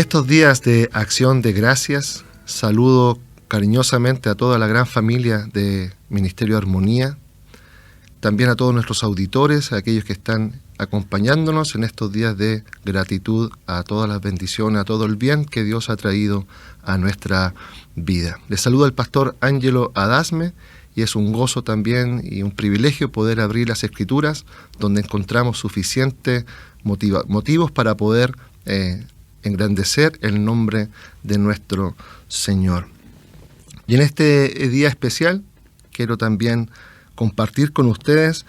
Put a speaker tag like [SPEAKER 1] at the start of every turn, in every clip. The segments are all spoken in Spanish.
[SPEAKER 1] En estos días de Acción de Gracias, saludo cariñosamente a toda la gran familia de Ministerio Armonía, también a todos nuestros auditores, a aquellos que están acompañándonos en estos días de gratitud, a todas las bendiciones, a todo el bien que Dios ha traído a nuestra vida. Les saluda el pastor Ángelo Adasme y es un gozo también y un privilegio poder abrir las Escrituras donde encontramos suficientes motivos para poder engrandecer el nombre de nuestro Señor. Y en este día especial quiero también compartir con ustedes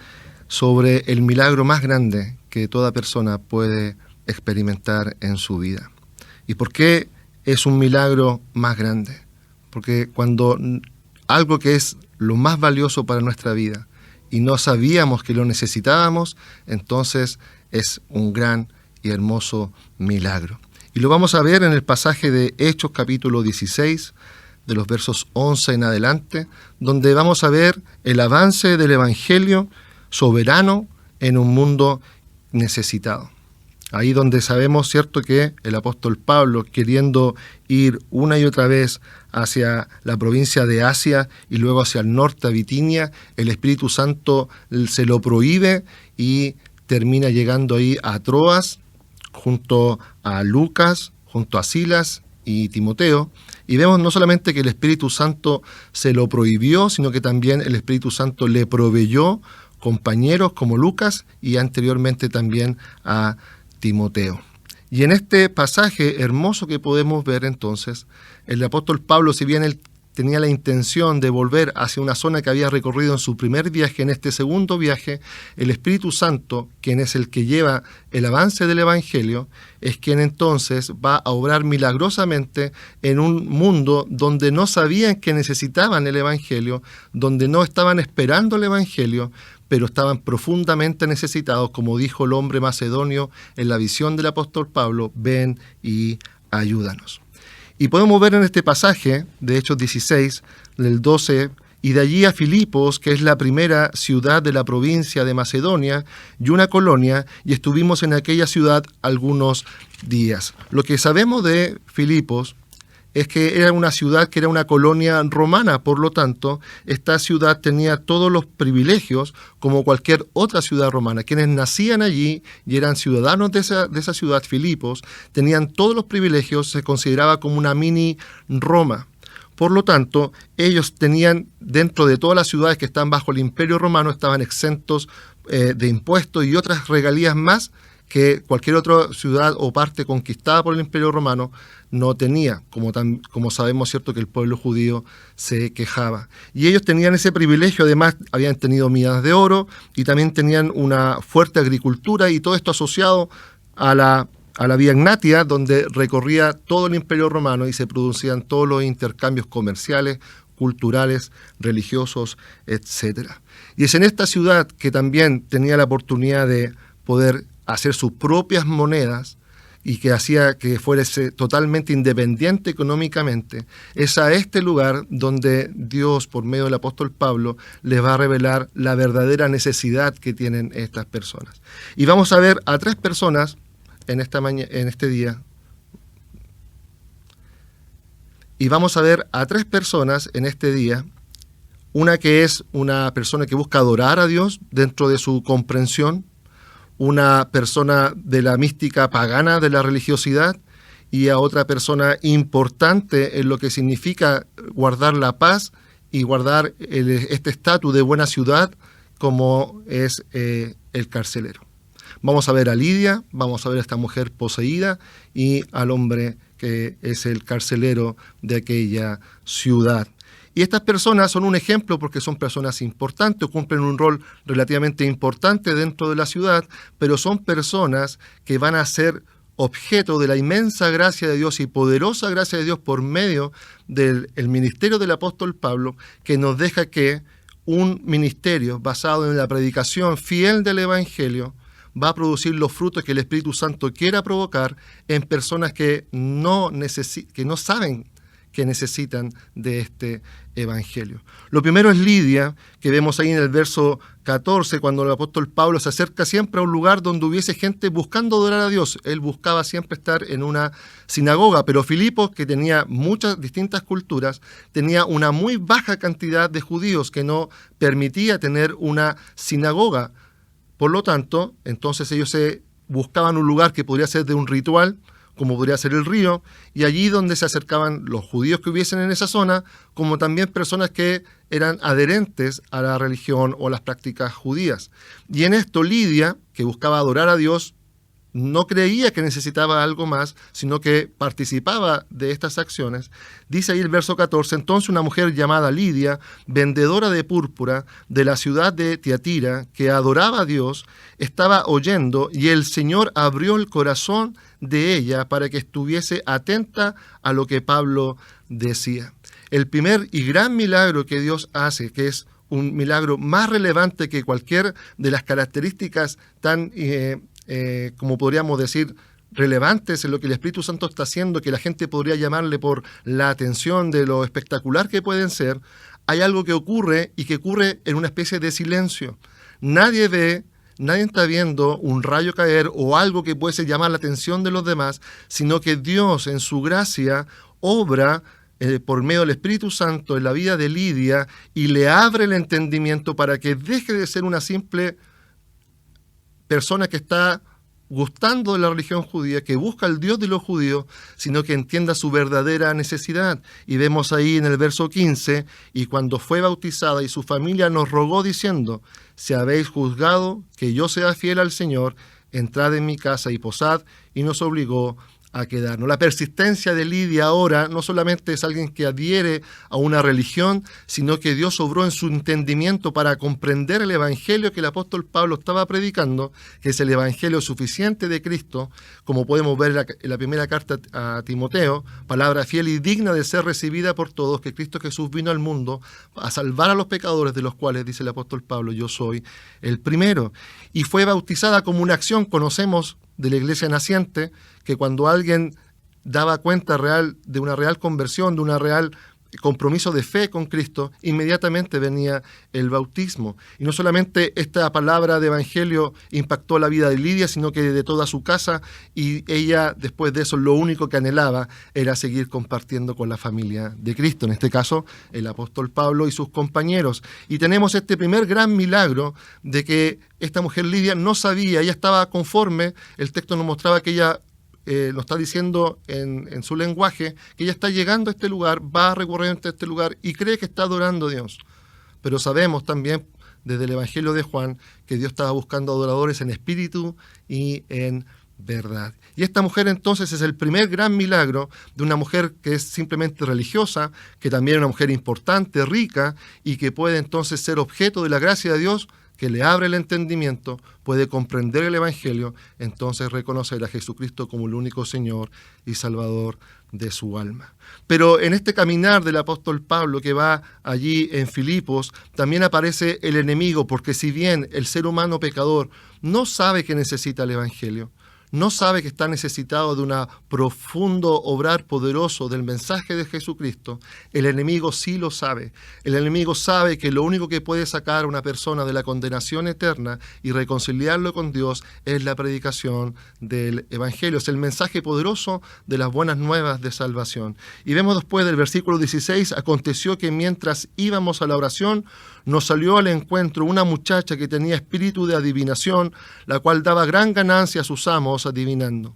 [SPEAKER 1] sobre el milagro más grande que toda persona puede experimentar en su vida. ¿Y por qué es un milagro más grande? Porque cuando algo que es lo más valioso para nuestra vida y no sabíamos que lo necesitábamos, entonces es un gran y hermoso milagro. Y lo vamos a ver en el pasaje de Hechos capítulo 16, de los versos 11 en adelante, donde vamos a ver el avance del Evangelio soberano en un mundo necesitado. Ahí donde sabemos, cierto, que el apóstol Pablo, queriendo ir una y otra vez hacia la provincia de Asia y luego hacia el norte a Bitinia, el Espíritu Santo se lo prohíbe y termina llegando ahí a Troas, junto a Lucas, junto a Silas y Timoteo, y vemos no solamente que el Espíritu Santo se lo prohibió, sino que también el Espíritu Santo le proveyó compañeros como Lucas y anteriormente también a Timoteo. Y en este pasaje hermoso que podemos ver entonces, el apóstol Pablo, si bien él tenía la intención de volver hacia una zona que había recorrido en su primer viaje, en este segundo viaje, el Espíritu Santo, quien es el que lleva el avance del Evangelio, es quien entonces va a obrar milagrosamente en un mundo donde no sabían que necesitaban el Evangelio, donde no estaban esperando el Evangelio, pero estaban profundamente necesitados, como dijo el hombre macedonio en la visión del apóstol Pablo: ven y ayúdanos. Y podemos ver en este pasaje de Hechos 16, del 12, y de allí a Filipos, que es la primera ciudad de la provincia de Macedonia y una colonia, y estuvimos en aquella ciudad algunos días. Lo que sabemos de Filipos es que era una ciudad que era una colonia romana, por lo tanto, esta ciudad tenía todos los privilegios como cualquier otra ciudad romana. Quienes nacían allí y eran ciudadanos de esa ciudad, Filipos, tenían todos los privilegios, se consideraba como una mini Roma. Por lo tanto, ellos tenían, dentro de todas las ciudades que están bajo el Imperio Romano, estaban exentos de impuestos y otras regalías más que cualquier otra ciudad o parte conquistada por el Imperio Romano no tenía, como sabemos, cierto, que el pueblo judío se quejaba. Y ellos tenían ese privilegio, además habían tenido minas de oro y también tenían una fuerte agricultura, y todo esto asociado a la Vía Egnatia, donde recorría todo el Imperio Romano y se producían todos los intercambios comerciales, culturales, religiosos, etc. Y es en esta ciudad que también tenía la oportunidad de poder hacer sus propias monedas y que hacía que fuese totalmente independiente económicamente. Es a este lugar donde Dios, por medio del apóstol Pablo, les va a revelar la verdadera necesidad que tienen estas personas. Y vamos a ver a tres personas en este día. Y vamos a ver a tres personas en este día. Una que es una persona que busca adorar a Dios dentro de su comprensión, una persona de la mística pagana de la religiosidad, y a otra persona importante en lo que significa guardar la paz y guardar este estatus de buena ciudad, como es el carcelero. Vamos a ver a Lidia, vamos a ver a esta mujer poseída y al hombre que es el carcelero de aquella ciudad. Y estas personas son un ejemplo porque son personas importantes, cumplen un rol relativamente importante dentro de la ciudad, pero son personas que van a ser objeto de la inmensa gracia de Dios y poderosa gracia de Dios por medio del ministerio del apóstol Pablo, que nos deja que un ministerio basado en la predicación fiel del Evangelio va a producir los frutos que el Espíritu Santo quiera provocar en personas que no saben que necesitan de este evangelio. Lo primero es Lidia, que vemos ahí en el verso 14, cuando el apóstol Pablo se acerca siempre a un lugar donde hubiese gente buscando adorar a Dios. Él buscaba siempre estar en una sinagoga, pero Filipos, que tenía muchas distintas culturas, tenía una muy baja cantidad de judíos que no permitía tener una sinagoga. Por lo tanto, entonces ellos se buscaban un lugar que podría ser de un ritual, como podría ser el río, y allí donde se acercaban los judíos que hubiesen en esa zona, como también personas que eran adherentes a la religión o las prácticas judías. Y en esto Lidia, que buscaba adorar a Dios, no creía que necesitaba algo más, sino que participaba de estas acciones. Dice ahí el verso 14, entonces una mujer llamada Lidia, vendedora de púrpura de la ciudad de Tiatira, que adoraba a Dios, estaba oyendo, y el Señor abrió el corazón de ella para que estuviese atenta a lo que Pablo decía. El primer y gran milagro que Dios hace, que es un milagro más relevante que cualquier de las características tan como podríamos decir, relevantes en lo que el Espíritu Santo está haciendo, que la gente podría llamarle por la atención de lo espectacular que pueden ser, hay algo que ocurre y que ocurre en una especie de silencio. Nadie ve, nadie está viendo un rayo caer o algo que puede llamar la atención de los demás, sino que Dios en su gracia obra por medio del Espíritu Santo en la vida de Lidia y le abre el entendimiento para que deje de ser una simple persona que está gustando de la religión judía, que busca al Dios de los judíos, sino que entienda su verdadera necesidad. Y vemos ahí en el verso 15, y cuando fue bautizada y su familia nos rogó diciendo, si habéis juzgado que yo sea fiel al Señor, entrad en mi casa y posad, y nos obligó a quedarnos. La persistencia de Lidia ahora no solamente es alguien que adhiere a una religión, sino que Dios obró en su entendimiento para comprender el evangelio que el apóstol Pablo estaba predicando, que es el evangelio suficiente de Cristo, como podemos ver en la primera carta a Timoteo, palabra fiel y digna de ser recibida por todos, que Cristo Jesús vino al mundo a salvar a los pecadores, de los cuales, dice el apóstol Pablo, yo soy el primero. Y fue bautizada como una acción, conocemos de la iglesia naciente, que cuando alguien daba cuenta real de una real conversión, de una real compromiso de fe con Cristo, inmediatamente venía el bautismo. Y no solamente esta palabra de evangelio impactó la vida de Lidia, sino que de toda su casa, y ella después de eso lo único que anhelaba era seguir compartiendo con la familia de Cristo, en este caso el apóstol Pablo y sus compañeros. Y tenemos este primer gran milagro de que esta mujer Lidia no sabía, ella estaba conforme, el texto nos mostraba que ella lo está diciendo en su lenguaje, que ella está llegando a este lugar, va recurrente a este lugar y cree que está adorando a Dios. Pero sabemos también desde el Evangelio de Juan que Dios estaba buscando adoradores en espíritu y en verdad. Y esta mujer entonces es el primer gran milagro de una mujer que es simplemente religiosa, que también es una mujer importante, rica, y que puede entonces ser objeto de la gracia de Dios, que le abre el entendimiento, puede comprender el Evangelio, entonces reconocer a Jesucristo como el único Señor y Salvador de su alma. Pero en este caminar del apóstol Pablo que va allí en Filipos, también aparece el enemigo, porque si bien el ser humano pecador no sabe que necesita el Evangelio, no sabe que está necesitado de un profundo obrar poderoso del mensaje de Jesucristo, el enemigo sí lo sabe. El enemigo sabe que lo único que puede sacar a una persona de la condenación eterna y reconciliarlo con Dios es la predicación del Evangelio, es el mensaje poderoso de las buenas nuevas de salvación. Y vemos después del versículo 16, aconteció que mientras íbamos a la oración, nos salió al encuentro una muchacha que tenía espíritu de adivinación, la cual daba gran ganancia a sus amos adivinando.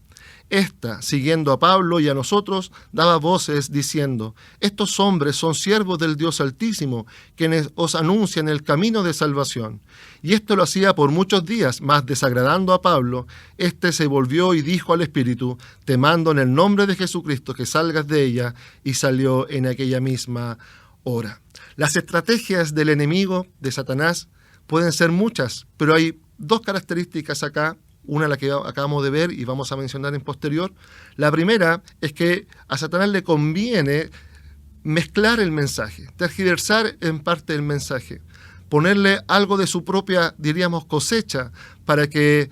[SPEAKER 1] Esta, siguiendo a Pablo y a nosotros, daba voces diciendo, estos hombres son siervos del Dios Altísimo, quienes os anuncian el camino de salvación. Y esto lo hacía por muchos días, mas desagradando a Pablo, éste se volvió y dijo al espíritu, te mando en el nombre de Jesucristo que salgas de ella, y salió en aquella misma hora. Las estrategias del enemigo, de Satanás, pueden ser muchas, pero hay dos características acá, una la que acabamos de ver y vamos a mencionar en posterior. La primera es que a Satanás le conviene mezclar el mensaje, tergiversar en parte el mensaje, ponerle algo de su propia, diríamos, cosecha, para que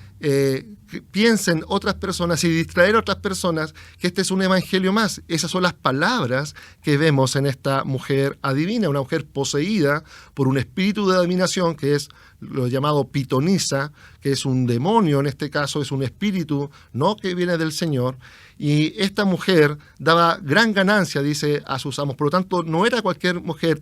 [SPEAKER 1] piensen otras personas y distraer a otras personas que este es un evangelio más. Esas son las palabras que vemos en esta mujer adivina, una mujer poseída por un espíritu de adivinación que es lo llamado pitonisa, que es un demonio en este caso, es un espíritu no que viene del Señor, y esta mujer daba gran ganancia, dice, a sus amos. Por lo tanto, no era cualquier mujer,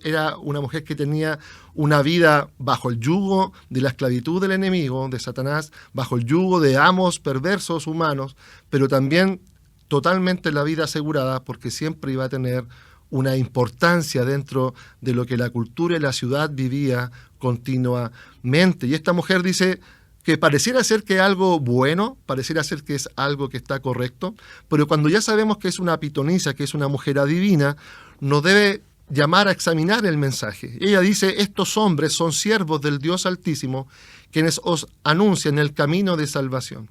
[SPEAKER 1] era una mujer que tenía una vida bajo el yugo de la esclavitud del enemigo, de Satanás, bajo el yugo de amos perversos humanos, pero también totalmente la vida asegurada, porque siempre iba a tener una importancia dentro de lo que la cultura y la ciudad vivía continuamente. Y esta mujer dice que pareciera ser que es algo bueno, pareciera ser que es algo que está correcto, pero cuando ya sabemos que es una pitonisa, que es una mujer adivina, nos debe llamar a examinar el mensaje. Ella dice, estos hombres son siervos del Dios Altísimo, quienes os anuncian el camino de salvación.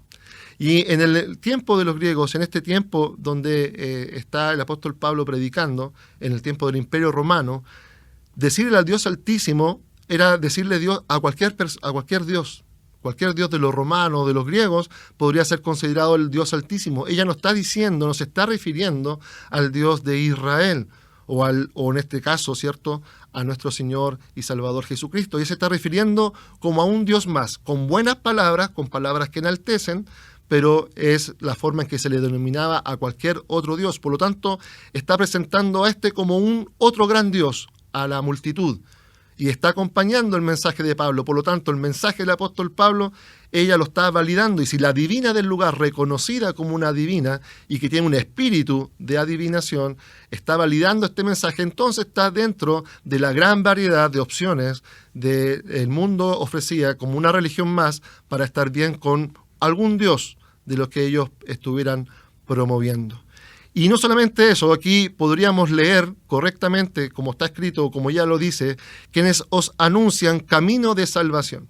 [SPEAKER 1] Y en el tiempo de los griegos, en este tiempo donde está el apóstol Pablo predicando, en el tiempo del Imperio Romano, decirle al Dios Altísimo era decirle Dios a cualquier Dios. Cualquier dios de los romanos, de los griegos, podría ser considerado el Dios Altísimo. Ella no está diciendo, no se está refiriendo al Dios de Israel, o en este caso, ¿cierto?, a nuestro Señor y Salvador Jesucristo. Ella se está refiriendo como a un Dios más, con buenas palabras, con palabras que enaltecen, pero es la forma en que se le denominaba a cualquier otro Dios. Por lo tanto, está presentando a este como un otro gran Dios a la multitud. Y está acompañando el mensaje de Pablo. Por lo tanto, el mensaje del apóstol Pablo, ella lo está validando. Y si la divina del lugar, reconocida como una divina y que tiene un espíritu de adivinación, está validando este mensaje, entonces está dentro de la gran variedad de opciones que el mundo ofrecía como una religión más para estar bien con algún Dios de los que ellos estuvieran promoviendo. Y no solamente eso, aquí podríamos leer correctamente, como está escrito, como ya lo dice, quienes os anuncian camino de salvación.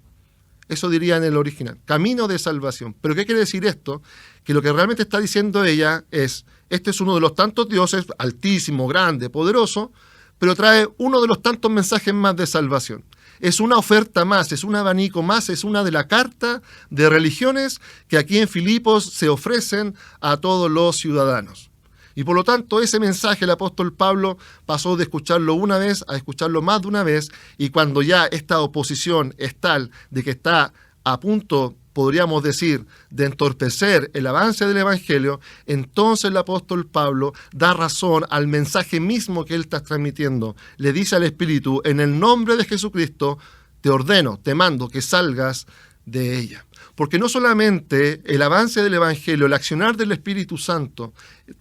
[SPEAKER 1] Eso diría en el original, camino de salvación. ¿Pero qué quiere decir esto? Que lo que realmente está diciendo ella es, este es uno de los tantos dioses, altísimo, grande, poderoso, pero trae uno de los tantos mensajes más de salvación. Es una oferta más, es un abanico más, es una de la carta de religiones que aquí en Filipos se ofrecen a todos los ciudadanos. Y por lo tanto, ese mensaje el apóstol Pablo pasó de escucharlo una vez a escucharlo más de una vez, y cuando ya esta oposición es tal de que está a punto, podríamos decir, de entorpecer el avance del Evangelio, entonces el apóstol Pablo da razón al mensaje mismo que él está transmitiendo. Le dice al Espíritu, en el nombre de Jesucristo, te ordeno, te mando que salgas de ella. Porque no solamente el avance del Evangelio, el accionar del Espíritu Santo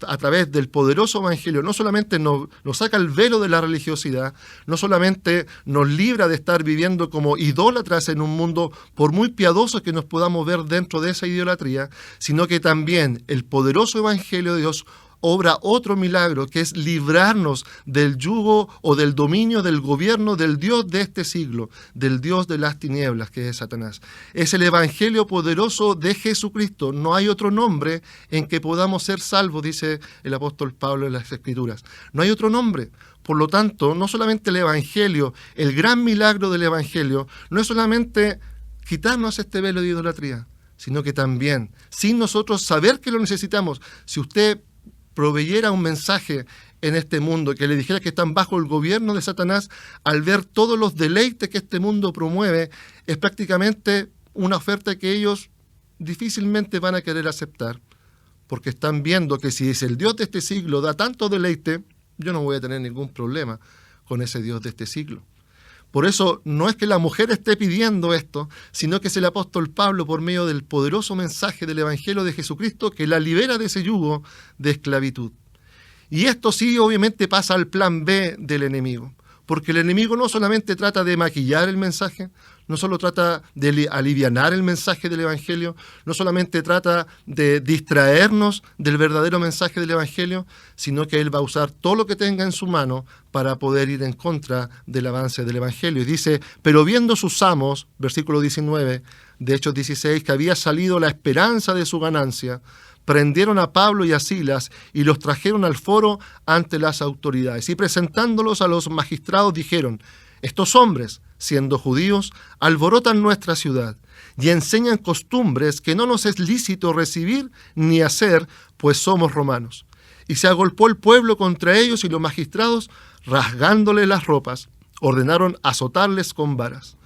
[SPEAKER 1] a través del poderoso Evangelio, no solamente nos saca el velo de la religiosidad, no solamente nos libra de estar viviendo como idólatras en un mundo, por muy piadosos que nos podamos ver dentro de esa idolatría, sino que también el poderoso Evangelio de Dios obra otro milagro, que es librarnos del yugo o del dominio del gobierno del Dios de este siglo, del Dios de las tinieblas, que es Satanás. Es el evangelio poderoso de Jesucristo. No hay otro nombre en que podamos ser salvos, dice el apóstol Pablo en las Escrituras. No hay otro nombre. Por lo tanto, no solamente el evangelio, el gran milagro del evangelio, no es solamente quitarnos este velo de idolatría, sino que también, sin nosotros saber que lo necesitamos, si usted proveyera un mensaje en este mundo, que le dijera que están bajo el gobierno de Satanás, al ver todos los deleites que este mundo promueve, es prácticamente una oferta que ellos difícilmente van a querer aceptar, porque están viendo que si es el Dios de este siglo da tanto deleite, yo no voy a tener ningún problema con ese Dios de este siglo. Por eso no es que la mujer esté pidiendo esto, sino que es el apóstol Pablo, por medio del poderoso mensaje del Evangelio de Jesucristo, que la libera de ese yugo de esclavitud. Y esto sí, obviamente, pasa al plan B del enemigo, porque el enemigo no solamente trata de maquillar el mensaje, no solo trata de alivianar el mensaje del Evangelio, no solamente trata de distraernos del verdadero mensaje del Evangelio, sino que él va a usar todo lo que tenga en su mano para poder ir en contra del avance del Evangelio. Y dice, pero viendo sus amos, versículo 19 de Hechos 16, que había salido la esperanza de su ganancia, prendieron a Pablo y a Silas y los trajeron al foro ante las autoridades. Y presentándolos a los magistrados dijeron, estos hombres, siendo judíos, alborotan nuestra ciudad y enseñan costumbres que no nos es lícito recibir ni hacer, pues somos romanos. Y se agolpó el pueblo contra ellos, y los magistrados, rasgándole las ropas, ordenaron azotarles con varas.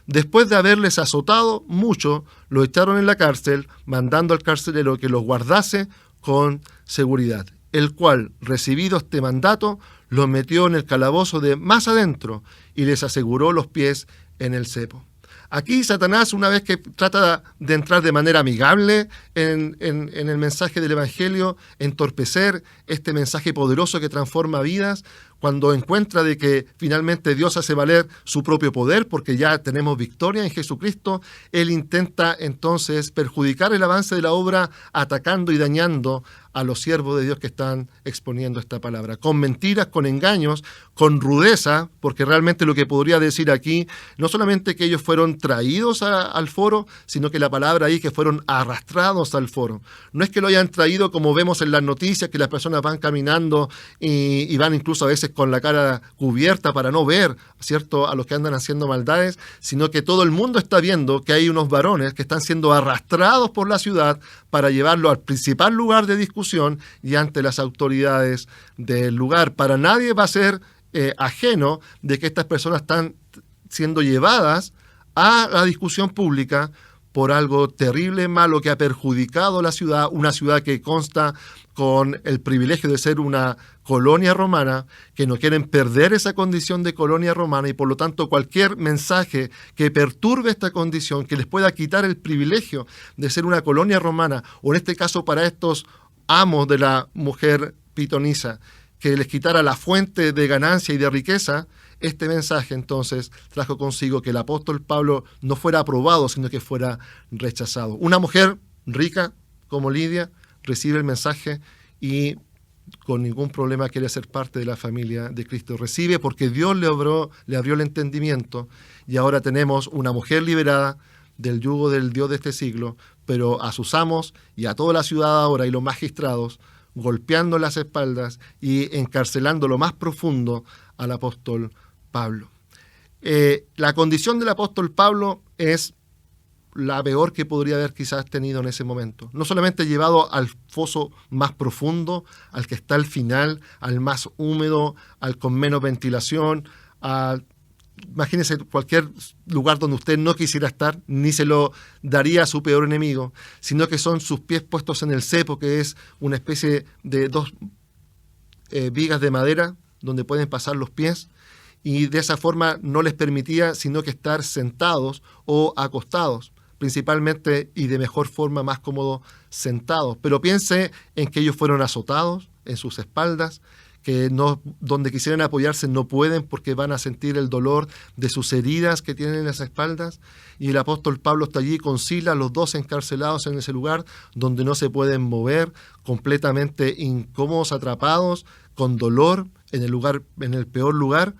[SPEAKER 1] Después de haberles azotado mucho, lo echaron en la cárcel, mandando al carcelero que los guardase con seguridad, el cual, recibido este mandato, los metió en el calabozo de más adentro y les aseguró los pies en el cepo. Aquí Satanás, una vez que trata de entrar de manera amigable en el mensaje del Evangelio, entorpecer este mensaje poderoso que transforma vidas, cuando encuentra de que finalmente Dios hace valer su propio poder, porque ya tenemos victoria en Jesucristo, él intenta entonces perjudicar el avance de la obra, atacando y dañando a los siervos de Dios que están exponiendo esta palabra, con mentiras, con engaños, con rudeza, porque realmente lo que podría decir aquí, no solamente que ellos fueron traídos al foro, sino que la palabra ahí que fueron arrastrados al foro. No es que lo hayan traído como vemos en las noticias, que las personas van caminando y van incluso a veces con la cara cubierta para no ver, ¿cierto?, a los que andan haciendo maldades, sino que todo el mundo está viendo que hay unos varones que están siendo arrastrados por la ciudad para llevarlo al principal lugar de discusión y ante las autoridades del lugar. Para nadie va a ser ajeno de que estas personas están siendo llevadas a la discusión pública por algo terrible, malo, que ha perjudicado la ciudad, una ciudad que consta con el privilegio de ser una colonia romana, que no quieren perder esa condición de colonia romana, y por lo tanto cualquier mensaje que perturbe esta condición, que les pueda quitar el privilegio de ser una colonia romana, o en este caso para estos amos de la mujer pitonisa, que les quitara la fuente de ganancia y de riqueza, este mensaje entonces trajo consigo que el apóstol Pablo no fuera aprobado, sino que fuera rechazado. Una mujer rica como Lidia recibe el mensaje y con ningún problema quiere ser parte de la familia de Cristo. Recibe porque Dios le abrió el entendimiento, y ahora tenemos una mujer liberada del yugo del Dios de este siglo, pero a sus amos y a toda la ciudad ahora y los magistrados golpeando las espaldas y encarcelando lo más profundo al apóstol Pablo. La condición del apóstol Pablo es la peor que podría haber quizás tenido en ese momento. No solamente llevado al foso más profundo, al que está al final, al más húmedo, al con menos ventilación, imagínese cualquier lugar donde usted no quisiera estar, ni se lo daría a su peor enemigo, sino que son sus pies puestos en el cepo, que es una especie de dos vigas de madera donde pueden pasar los pies, y de esa forma no les permitía sino que estar sentados o acostados, principalmente y de mejor forma, más cómodo, sentados. Pero piense en que ellos fueron azotados en sus espaldas, que no, donde quisieran apoyarse no pueden porque van a sentir el dolor de sus heridas que tienen en las espaldas, y el apóstol Pablo está allí con Silas, los dos encarcelados en ese lugar donde no se pueden mover, completamente incómodos, atrapados, con dolor en el peor lugar.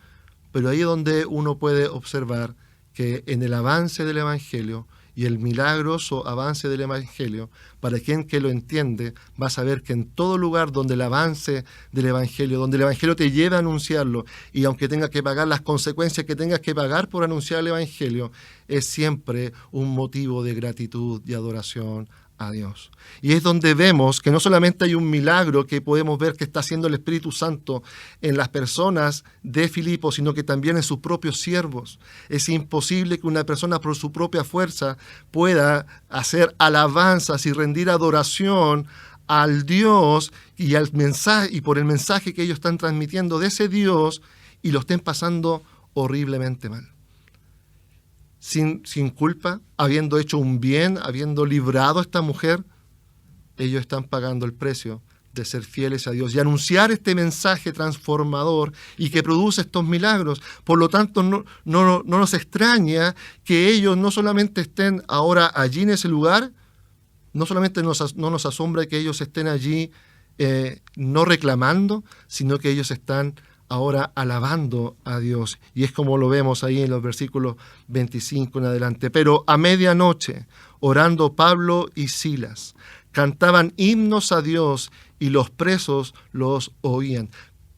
[SPEAKER 1] Pero ahí es donde uno puede observar que en el avance del Evangelio y el milagroso avance del Evangelio, para quien que lo entiende, va a saber que en todo lugar donde el avance del Evangelio, donde el Evangelio te lleva a anunciarlo, y aunque tengas que pagar las consecuencias que tengas que pagar por anunciar el Evangelio, es siempre un motivo de gratitud y adoración a Dios. Y es donde vemos que no solamente hay un milagro que podemos ver que está haciendo el Espíritu Santo en las personas de Filipo, sino que también en sus propios siervos. Es imposible que una persona por su propia fuerza pueda hacer alabanzas y rendir adoración al Dios y al mensaje, y por el mensaje que ellos están transmitiendo de ese Dios, y lo estén pasando horriblemente mal. Sin culpa, habiendo hecho un bien, habiendo librado a esta mujer, ellos están pagando el precio de ser fieles a Dios y anunciar este mensaje transformador y que produce estos milagros. Por lo tanto, no nos extraña que ellos no solamente estén ahora allí en ese lugar, no solamente no nos asombra que ellos estén allí no reclamando, sino que ellos están ahora alabando a Dios. Y es como lo vemos ahí en los versículos 25 en adelante. Pero a medianoche, orando Pablo y Silas, cantaban himnos a Dios y los presos los oían.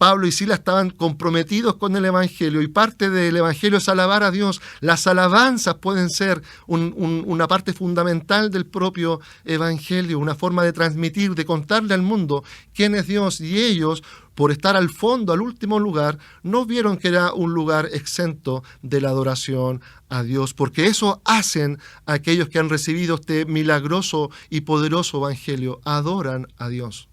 [SPEAKER 1] Pablo y Silas estaban comprometidos con el Evangelio, y parte del Evangelio es alabar a Dios. Las alabanzas pueden ser una parte fundamental del propio Evangelio, una forma de transmitir, de contarle al mundo quién es Dios. Y ellos, por estar al fondo, al último lugar, no vieron que era un lugar exento de la adoración a Dios, porque eso hacen aquellos que han recibido este milagroso y poderoso Evangelio: adoran a Dios.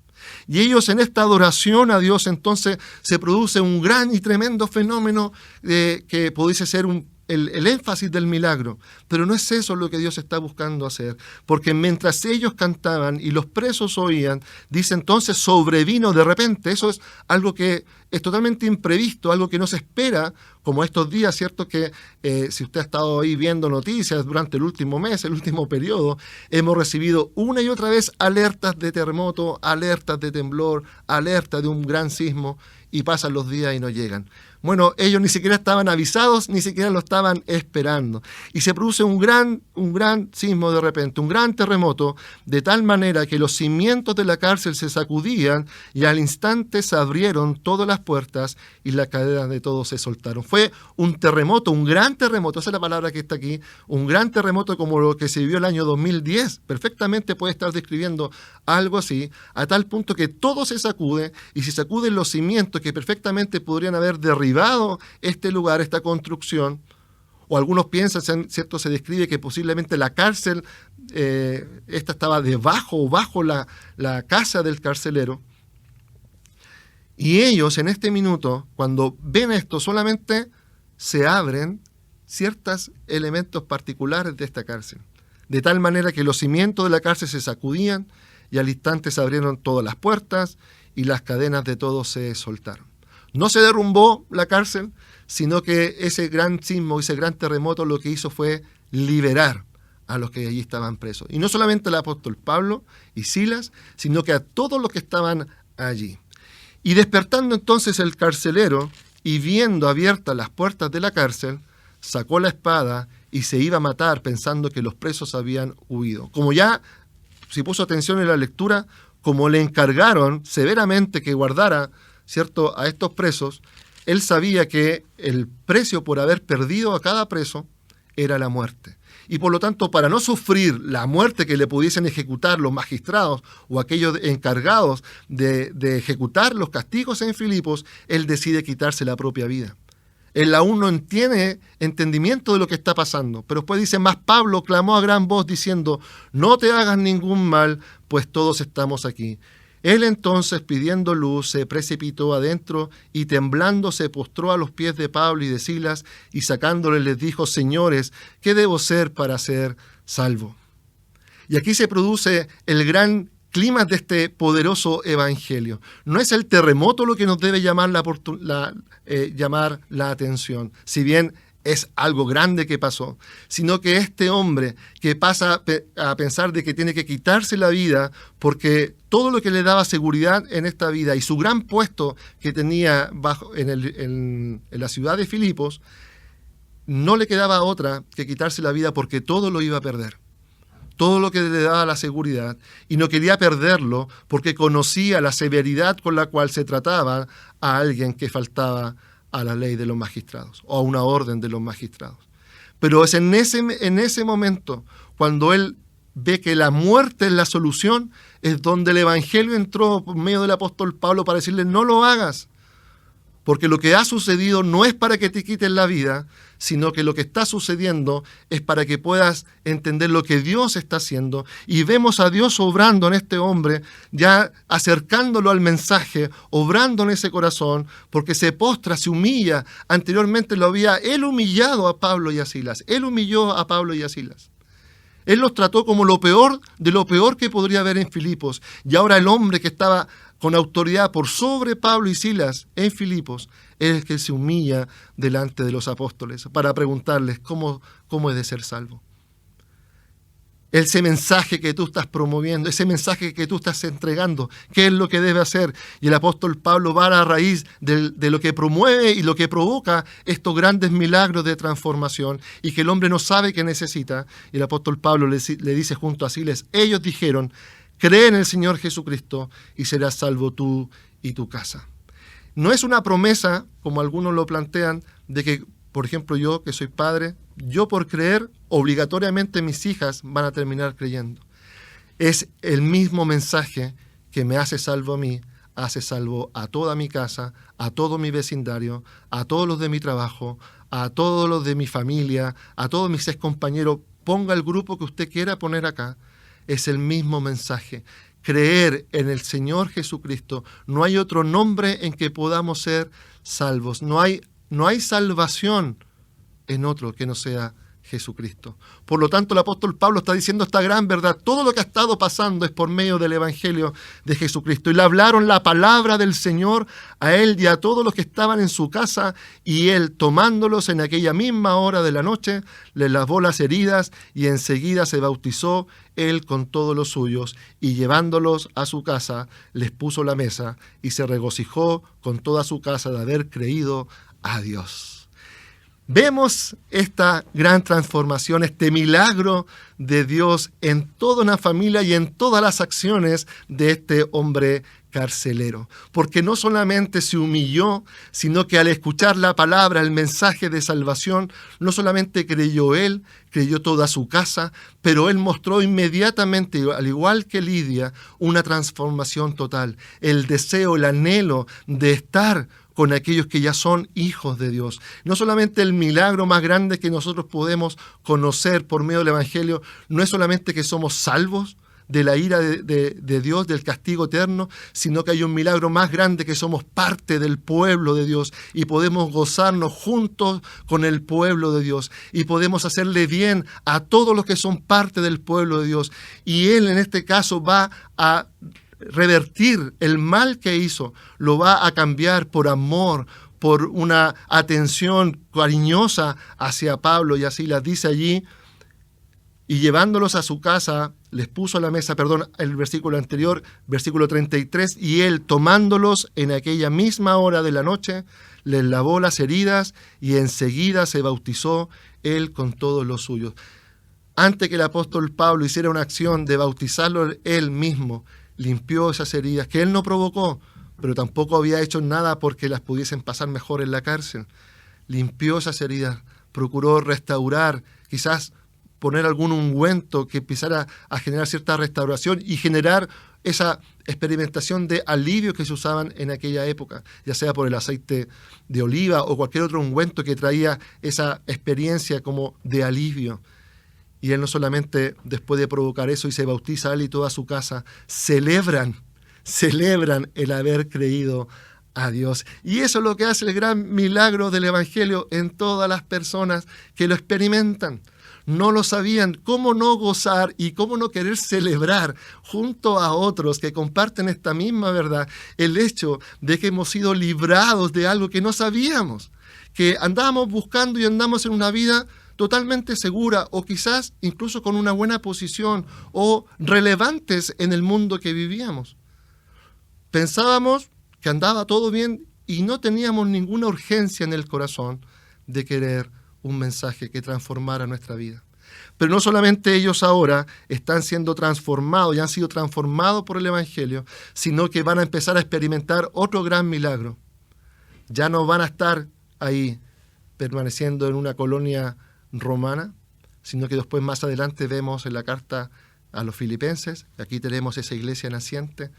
[SPEAKER 1] Y ellos, en esta adoración a Dios, entonces se produce un gran y tremendo fenómeno que pudiese ser el énfasis del milagro. Pero no es eso lo que Dios está buscando hacer, porque mientras ellos cantaban y los presos oían, dice entonces sobrevino de repente. Eso es algo que es totalmente imprevisto, algo que no se espera, como estos días, ¿cierto? Que si usted ha estado ahí viendo noticias durante el último mes, el último periodo, hemos recibido una y otra vez alertas de terremoto, alertas de temblor, alertas de un gran sismo, y pasan los días y no llegan. Bueno, ellos ni siquiera estaban avisados, ni siquiera lo estaban esperando. Y se produce un gran sismo de repente, un gran terremoto, de tal manera que los cimientos de la cárcel se sacudían y al instante se abrieron todas las puertas y las cadenas de todos se soltaron. Fue un terremoto, un gran terremoto, esa es la palabra que está aquí, un gran terremoto como lo que se vivió el año 2010. Perfectamente puede estar describiendo algo así, a tal punto que todo se sacude, y se sacuden los cimientos que perfectamente podrían haber derribado este lugar, esta construcción. O algunos piensan, ¿cierto? Se describe que posiblemente la cárcel, esta estaba debajo o bajo la casa del carcelero. Y ellos en este minuto, cuando ven esto, solamente se abren ciertos elementos particulares de esta cárcel. De tal manera que los cimientos de la cárcel se sacudían y al instante se abrieron todas las puertas y las cadenas de todos se soltaron. No se derrumbó la cárcel, sino que ese gran sismo, ese gran terremoto, lo que hizo fue liberar a los que allí estaban presos. Y no solamente al apóstol Pablo y Silas, sino que a todos los que estaban allí. Y despertando entonces el carcelero, y viendo abiertas las puertas de la cárcel, sacó la espada y se iba a matar, pensando que los presos habían huido. Como ya, si puso atención en la lectura, como le encargaron severamente que guardara, ¿cierto?, a estos presos, él sabía que el precio por haber perdido a cada preso era la muerte. Y por lo tanto, para no sufrir la muerte que le pudiesen ejecutar los magistrados o aquellos encargados de ejecutar los castigos en Filipos, él decide quitarse la propia vida. Él aún no tiene entendimiento de lo que está pasando. Pero después dice: más Pablo clamó a gran voz diciendo: no te hagas ningún mal, pues todos estamos aquí. Él entonces, pidiendo luz, se precipitó adentro y temblando se postró a los pies de Pablo y de Silas, y sacándoles les dijo: señores, ¿qué debo ser para ser salvo? Y aquí se produce el gran clima de este poderoso evangelio. No es el terremoto lo que nos debe llamar la atención, si bien es algo grande que pasó, sino que este hombre que pasa a pensar de que tiene que quitarse la vida porque todo lo que le daba seguridad en esta vida y su gran puesto que tenía en la ciudad de Filipos, no le quedaba otra que quitarse la vida porque todo lo iba a perder. Todo lo que le daba la seguridad, y no quería perderlo porque conocía la severidad con la cual se trataba a alguien que faltaba a la ley de los magistrados o a una orden de los magistrados. Pero es en ese momento, cuando él ve que la muerte es la solución, es donde el evangelio entró por medio del apóstol Pablo para decirle: no lo hagas, porque lo que ha sucedido no es para que te quiten la vida, sino que lo que está sucediendo es para que puedas entender lo que Dios está haciendo. Y vemos a Dios obrando en este hombre, ya acercándolo al mensaje, obrando en ese corazón, porque se postra, se humilla. Anteriormente él humillado a Pablo y a Silas. Él humilló a Pablo y a Silas. Él los trató como lo peor de lo peor que podría haber en Filipos. Y ahora el hombre que estaba con autoridad por sobre Pablo y Silas en Filipos es el que se humilla delante de los apóstoles para preguntarles cómo es de ser salvo. Ese mensaje que tú estás promoviendo, ese mensaje que tú estás entregando, ¿qué es lo que debe hacer? Y el apóstol Pablo va a la raíz de lo que promueve y lo que provoca estos grandes milagros de transformación y que el hombre no sabe que necesita. Y el apóstol Pablo le dice junto a Silas: ellos dijeron: cree en el Señor Jesucristo y serás salvo tú y tu casa. No es una promesa, como algunos lo plantean, de que, por ejemplo, yo, que soy padre, yo por creer, obligatoriamente mis hijas van a terminar creyendo. Es el mismo mensaje que me hace salvo a mí, hace salvo a toda mi casa, a todo mi vecindario, a todos los de mi trabajo, a todos los de mi familia, a todos mis ex compañeros. Ponga el grupo que usted quiera poner acá. Es el mismo mensaje. Creer en el Señor Jesucristo. No hay otro nombre en que podamos ser salvos. No hay salvación en otro que no sea Jesucristo. Por lo tanto, el apóstol Pablo está diciendo esta gran verdad. Todo lo que ha estado pasando es por medio del Evangelio de Jesucristo. Y le hablaron la palabra del Señor a él y a todos los que estaban en su casa, y él, tomándolos en aquella misma hora de la noche, les lavó las heridas y enseguida se bautizó él con todos los suyos, y llevándolos a su casa, les puso la mesa y se regocijó con toda su casa de haber creído a Dios. Vemos esta gran transformación, este milagro de Dios en toda una familia y en todas las acciones de este hombre carcelero. Porque no solamente se humilló, sino que al escuchar la palabra, el mensaje de salvación, no solamente creyó él, creyó toda su casa, pero él mostró inmediatamente, al igual que Lidia, una transformación total. El deseo, el anhelo de estar con aquellos que ya son hijos de Dios. No solamente el milagro más grande que nosotros podemos conocer por medio del Evangelio, no es solamente que somos salvos de la ira de Dios, del castigo eterno, sino que hay un milagro más grande, que somos parte del pueblo de Dios y podemos gozarnos juntos con el pueblo de Dios y podemos hacerle bien a todos los que son parte del pueblo de Dios. Y Él en este caso va a revertir el mal que hizo, lo va a cambiar por amor, por una atención cariñosa hacia Pablo, y así las dice allí, y llevándolos a su casa, les puso a la mesa, el versículo anterior, versículo 33, y él, tomándolos en aquella misma hora de la noche, les lavó las heridas y enseguida se bautizó él con todos los suyos. Antes que el apóstol Pablo hiciera una acción de bautizarlo él mismo, limpió esas heridas que él no provocó, pero tampoco había hecho nada porque las pudiesen pasar mejor en la cárcel. Limpió esas heridas, procuró restaurar, quizás poner algún ungüento que empezara a generar cierta restauración y generar esa experimentación de alivio que se usaban en aquella época, ya sea por el aceite de oliva o cualquier otro ungüento que traía esa experiencia como de alivio. Y él no solamente después de provocar eso y se bautiza a él y toda su casa, celebran el haber creído a Dios. Y eso es lo que hace el gran milagro del Evangelio en todas las personas que lo experimentan. No lo sabían. ¿Cómo no gozar y cómo no querer celebrar junto a otros que comparten esta misma verdad el hecho de que hemos sido librados de algo que no sabíamos, que andábamos buscando y andamos en una vida totalmente segura o quizás incluso con una buena posición o relevantes en el mundo que vivíamos? Pensábamos que andaba todo bien y no teníamos ninguna urgencia en el corazón de querer un mensaje que transformara nuestra vida. Pero no solamente ellos ahora están siendo transformados y han sido transformados por el Evangelio, sino que van a empezar a experimentar otro gran milagro. Ya no van a estar ahí permaneciendo en una colonia romana, sino que después más adelante vemos en la carta a los filipenses, aquí tenemos esa iglesia naciente,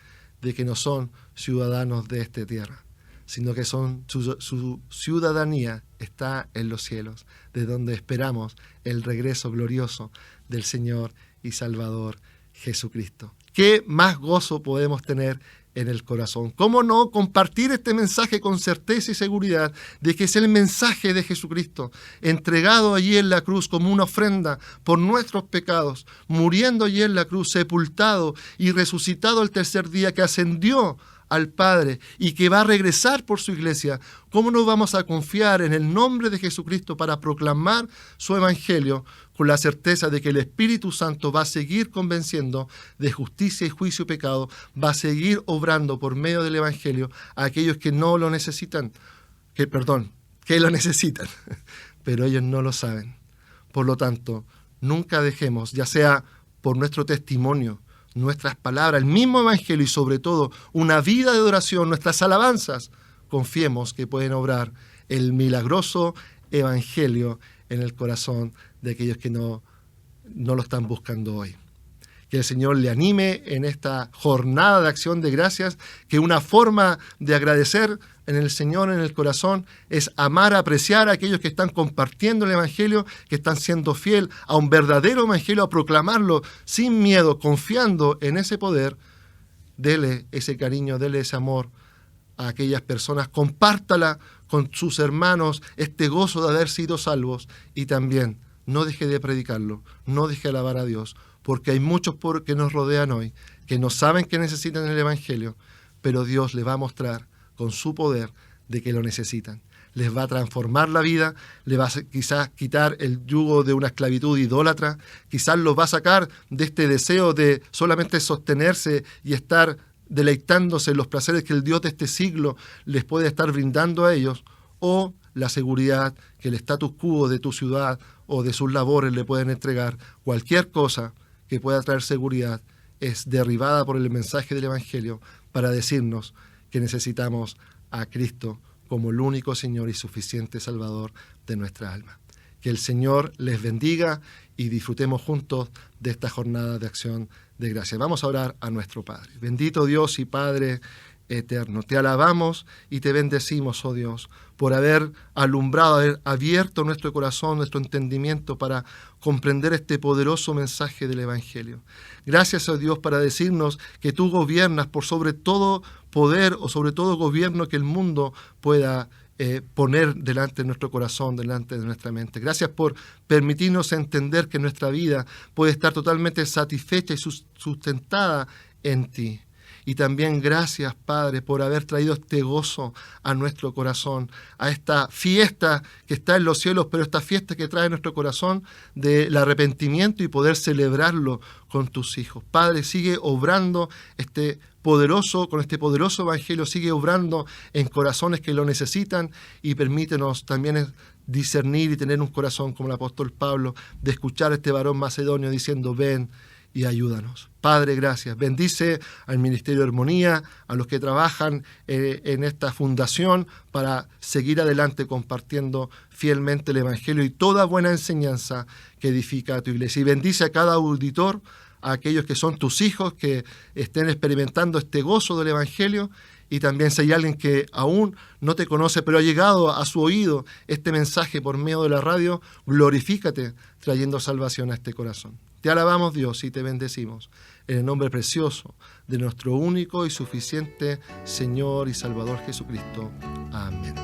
[SPEAKER 1] de que no son ciudadanos de esta tierra, sino que su ciudadanía está en los cielos, de donde esperamos el regreso glorioso del Señor y Salvador Jesucristo. ¿Qué más gozo podemos tener en el corazón? ¿Cómo no compartir este mensaje con certeza y seguridad de que es el mensaje de Jesucristo, entregado allí en la cruz como una ofrenda por nuestros pecados, muriendo allí en la cruz, sepultado y resucitado el tercer día, que ascendió al Padre y que va a regresar por su iglesia? ¿Cómo no vamos a confiar en el nombre de Jesucristo para proclamar su evangelio con la certeza de que el Espíritu Santo va a seguir convenciendo de justicia y juicio y pecado, va a seguir obrando por medio del evangelio a aquellos que no lo necesitan, que lo necesitan, pero ellos no lo saben? Por lo tanto, nunca dejemos, ya sea por nuestro testimonio, nuestras palabras, el mismo evangelio y sobre todo una vida de adoración, nuestras alabanzas, confiemos que pueden obrar el milagroso evangelio en el corazón de aquellos que no lo están buscando hoy. Que el Señor le anime en esta jornada de acción de gracias, que una forma de agradecer en el Señor, en el corazón, es amar, apreciar a aquellos que están compartiendo el Evangelio, que están siendo fiel a un verdadero Evangelio, a proclamarlo sin miedo, confiando en ese poder. Dele ese cariño, dele ese amor a aquellas personas, compártala con sus hermanos, este gozo de haber sido salvos, y también no deje de predicarlo, no deje de alabar a Dios, porque hay muchos que nos rodean hoy, que no saben que necesitan el Evangelio, pero Dios les va a mostrar con su poder de que lo necesitan. Les va a transformar la vida, les va a quizás quitar el yugo de una esclavitud idólatra, quizás los va a sacar de este deseo de solamente sostenerse y estar deleitándose en los placeres que el Dios de este siglo les puede estar brindando a ellos, o la seguridad que el status quo de tu ciudad o de sus labores le pueden entregar. Cualquier cosa que pueda traer seguridad es derribada por el mensaje del Evangelio para decirnos que necesitamos a Cristo como el único Señor y suficiente Salvador de nuestra alma. Que el Señor les bendiga y disfrutemos juntos de esta jornada de acción de gracias. Vamos a orar a nuestro Padre. Bendito Dios y Padre eterno, te alabamos y te bendecimos, oh Dios, por haber alumbrado, haber abierto nuestro corazón, nuestro entendimiento para comprender este poderoso mensaje del Evangelio. Gracias, oh Dios, para decirnos que tú gobiernas por sobre todo poder o sobre todo gobierno que el mundo pueda poner delante de nuestro corazón, delante de nuestra mente. Gracias por permitirnos entender que nuestra vida puede estar totalmente satisfecha y sustentada en ti. Y también gracias, Padre, por haber traído este gozo a nuestro corazón, a esta fiesta que está en los cielos, pero esta fiesta que trae nuestro corazón del arrepentimiento y poder celebrarlo con tus hijos. Padre, sigue obrando con este poderoso evangelio, sigue obrando en corazones que lo necesitan, y permítenos también discernir y tener un corazón como el apóstol Pablo, de escuchar a este varón macedonio diciendo: ven y ayúdanos. Padre, gracias. Bendice al Ministerio de Armonía, a los que trabajan en esta fundación para seguir adelante compartiendo fielmente el Evangelio y toda buena enseñanza que edifica a tu iglesia. Y bendice a cada auditor, a aquellos que son tus hijos, que estén experimentando este gozo del Evangelio. Y también si hay alguien que aún no te conoce, pero ha llegado a su oído este mensaje por medio de la radio, glorifícate trayendo salvación a este corazón. Te alabamos, Dios, y te bendecimos en el nombre precioso de nuestro único y suficiente Señor y Salvador Jesucristo. Amén.